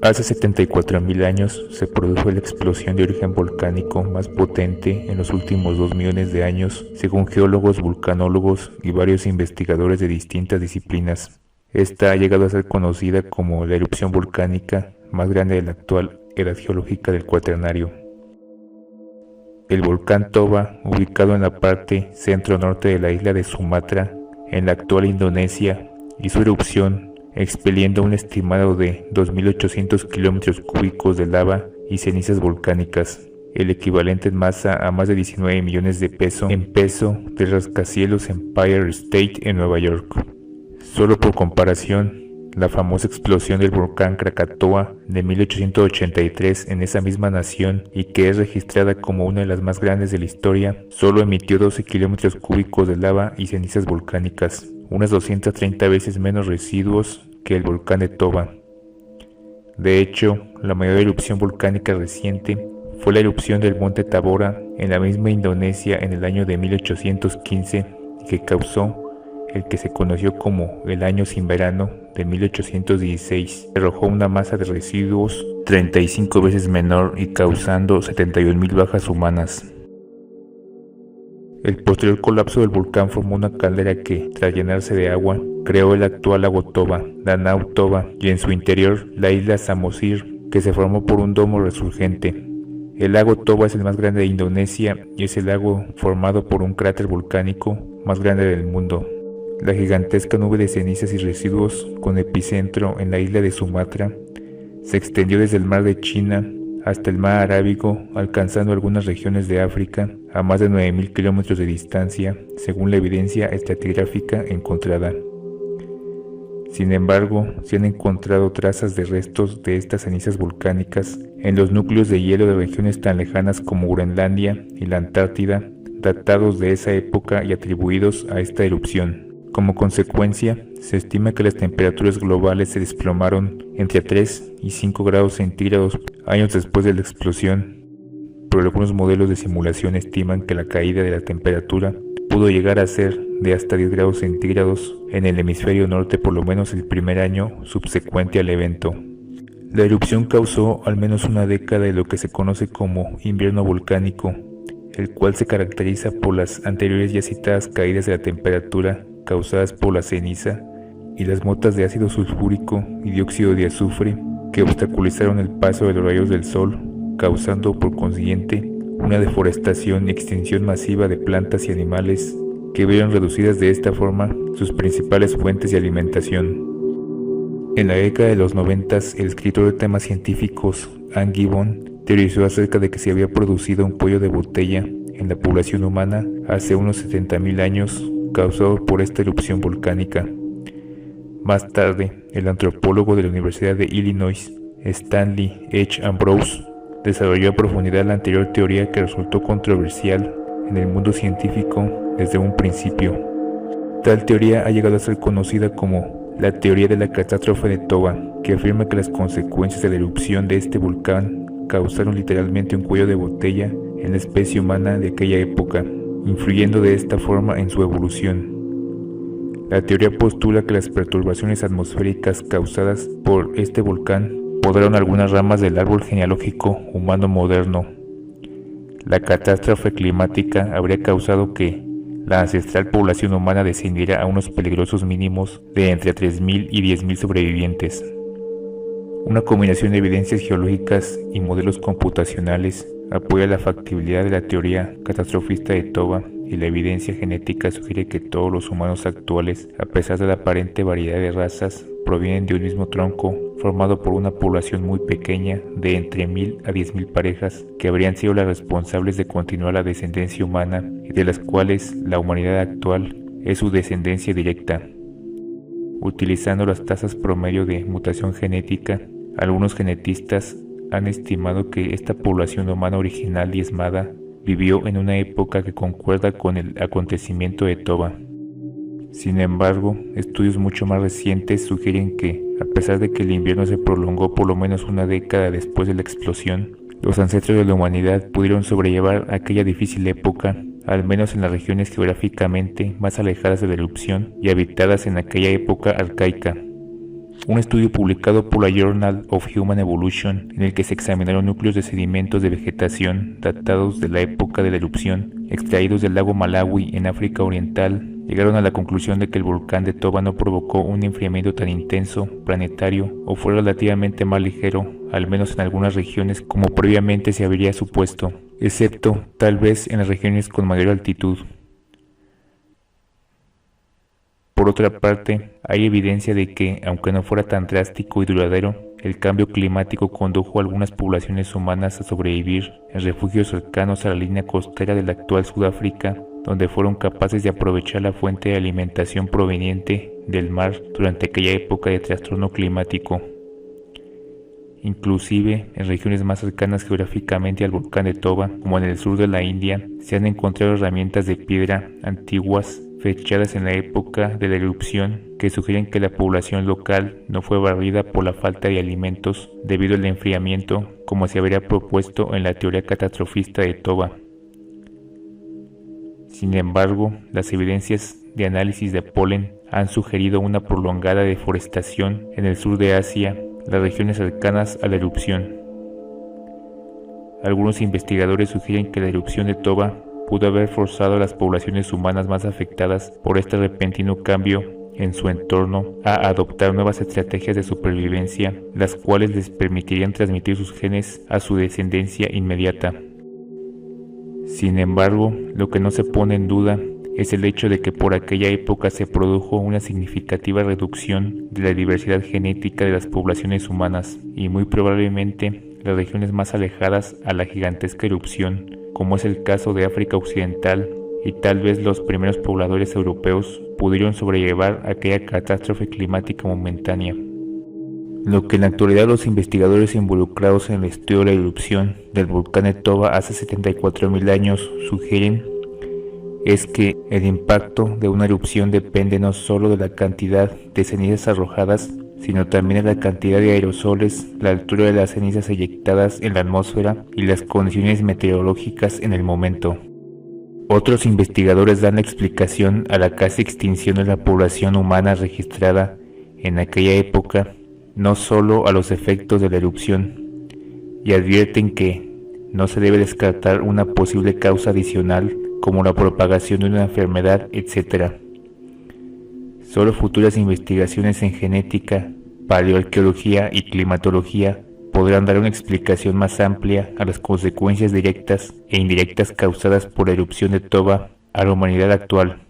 Hace 74.000 años se produjo la explosión de origen volcánico más potente en los últimos 2 millones de años, según geólogos, vulcanólogos y varios investigadores de distintas disciplinas. Esta ha llegado a ser conocida como la erupción volcánica más grande de la actual edad geológica del Cuaternario. El volcán Toba, ubicado en la parte centro-norte de la isla de Sumatra, en la actual Indonesia, hizo erupción expeliendo un estimado de 2.800 kilómetros cúbicos de lava y cenizas volcánicas, el equivalente en masa a más de 19 millones de pesos en peso del rascacielos Empire State en Nueva York. Solo por comparación, la famosa explosión del volcán Krakatoa de 1883 en esa misma nación y que es registrada como una de las más grandes de la historia, solo emitió 12 kilómetros cúbicos de lava y cenizas volcánicas, unas 230 veces menos residuos que el volcán de Toba. De hecho, la mayor erupción volcánica reciente fue la erupción del monte Tabora en la misma Indonesia en el año de 1815 que causó el que se conoció como el año sin verano de 1816, arrojó una masa de residuos 35 veces menor y causando 71.000 bajas humanas. El posterior colapso del volcán formó una caldera que, tras llenarse de agua, creó el actual lago Toba, Danau Toba, y en su interior la isla Samosir, que se formó por un domo resurgente. El lago Toba es el más grande de Indonesia y es el lago formado por un cráter volcánico más grande del mundo. La gigantesca nube de cenizas y residuos, con epicentro en la isla de Sumatra, se extendió desde el mar de China hasta el mar Arábigo, alcanzando algunas regiones de África a más de 9.000 kilómetros de distancia, según la evidencia estratigráfica encontrada. Sin embargo, se han encontrado trazas de restos de estas cenizas volcánicas en los núcleos de hielo de regiones tan lejanas como Groenlandia y la Antártida, datados de esa época y atribuidos a esta erupción. Como consecuencia, se estima que las temperaturas globales se desplomaron entre 3 y 5 grados centígrados años después de la explosión, pero algunos modelos de simulación estiman que la caída de la temperatura pudo llegar a ser de hasta 10 grados centígrados en el hemisferio norte por lo menos el primer año subsecuente al evento. La erupción causó al menos una década de lo que se conoce como invierno volcánico, el cual se caracteriza por las anteriores ya citadas caídas de la temperatura causadas por la ceniza y las motas de ácido sulfúrico y dióxido de azufre que obstaculizaron el paso de los rayos del sol, causando por consiguiente una deforestación y extinción masiva de plantas y animales que vieron reducidas de esta forma sus principales fuentes de alimentación. En la década de los 90, el escritor de temas científicos Anne Gibbon teorizó acerca de que se había producido un cuello de botella en la población humana hace unos 70.000 años causado por esta erupción volcánica. Más tarde, el antropólogo de la Universidad de Illinois, Stanley H. Ambrose, desarrolló a profundidad la anterior teoría que resultó controversial en el mundo científico desde un principio. Tal teoría ha llegado a ser conocida como la teoría de la catástrofe de Toba, que afirma que las consecuencias de la erupción de este volcán causaron literalmente un cuello de botella en la especie humana de aquella época, influyendo de esta forma en su evolución. La teoría postula que las perturbaciones atmosféricas causadas por este volcán podaron algunas ramas del árbol genealógico humano moderno. La catástrofe climática habría causado que la ancestral población humana descendiera a unos peligrosos mínimos de entre 3.000 y 10.000 sobrevivientes. Una combinación de evidencias geológicas y modelos computacionales apoya la factibilidad de la teoría catastrofista de Toba y la evidencia genética sugiere que todos los humanos actuales, a pesar de la aparente variedad de razas, provienen de un mismo tronco formado por una población muy pequeña de entre 1.000 a 10.000 parejas que habrían sido las responsables de continuar la descendencia humana y de las cuales la humanidad actual es su descendencia directa. Utilizando las tasas promedio de mutación genética, algunos genetistas han estimado que esta población humana original diezmada vivió en una época que concuerda con el acontecimiento de Toba. Sin embargo, estudios mucho más recientes sugieren que, a pesar de que el invierno se prolongó por lo menos una década después de la explosión, los ancestros de la humanidad pudieron sobrellevar aquella difícil época, al menos en las regiones geográficamente más alejadas de la erupción y habitadas en aquella época arcaica. Un estudio publicado por la Journal of Human Evolution, en el que se examinaron núcleos de sedimentos de vegetación datados de la época de la erupción, extraídos del lago Malawi en África Oriental, llegaron a la conclusión de que el volcán de Toba no provocó un enfriamiento tan intenso, planetario, o fue relativamente más ligero, al menos en algunas regiones, como previamente se habría supuesto, excepto, tal vez, en las regiones con mayor altitud. Por otra parte, hay evidencia de que, aunque no fuera tan drástico y duradero, el cambio climático condujo a algunas poblaciones humanas a sobrevivir en refugios cercanos a la línea costera del actual Sudáfrica, donde fueron capaces de aprovechar la fuente de alimentación proveniente del mar durante aquella época de trastorno climático. Inclusive, en regiones más cercanas geográficamente al volcán de Toba, como en el sur de la India, se han encontrado herramientas de piedra antiguas fechadas en la época de la erupción que sugieren que la población local no fue barrida por la falta de alimentos debido al enfriamiento, como se habría propuesto en la teoría catastrofista de Toba. Sin embargo, las evidencias de análisis de polen han sugerido una prolongada deforestación en el sur de Asia, las regiones cercanas a la erupción. Algunos investigadores sugieren que la erupción de Toba pudo haber forzado a las poblaciones humanas más afectadas por este repentino cambio en su entorno a adoptar nuevas estrategias de supervivencia, las cuales les permitirían transmitir sus genes a su descendencia inmediata. Sin embargo, lo que no se pone en duda es el hecho de que por aquella época se produjo una significativa reducción de la diversidad genética de las poblaciones humanas y muy probablemente las regiones más alejadas a la gigantesca erupción, como es el caso de África Occidental, y tal vez los primeros pobladores europeos pudieron sobrellevar aquella catástrofe climática momentánea. Lo que en la actualidad los investigadores involucrados en el estudio de la erupción del volcán de Toba hace 74.000 años sugieren es que el impacto de una erupción depende no solo de la cantidad de cenizas arrojadas, sino también de la cantidad de aerosoles, la altura de las cenizas eyectadas en la atmósfera y las condiciones meteorológicas en el momento. Otros investigadores dan la explicación a la casi extinción de la población humana registrada en aquella época, no solo a los efectos de la erupción, y advierten que no se debe descartar una posible causa adicional como la propagación de una enfermedad, etc. Solo futuras investigaciones en genética, paleoarqueología y climatología podrán dar una explicación más amplia a las consecuencias directas e indirectas causadas por la erupción de Toba a la humanidad actual.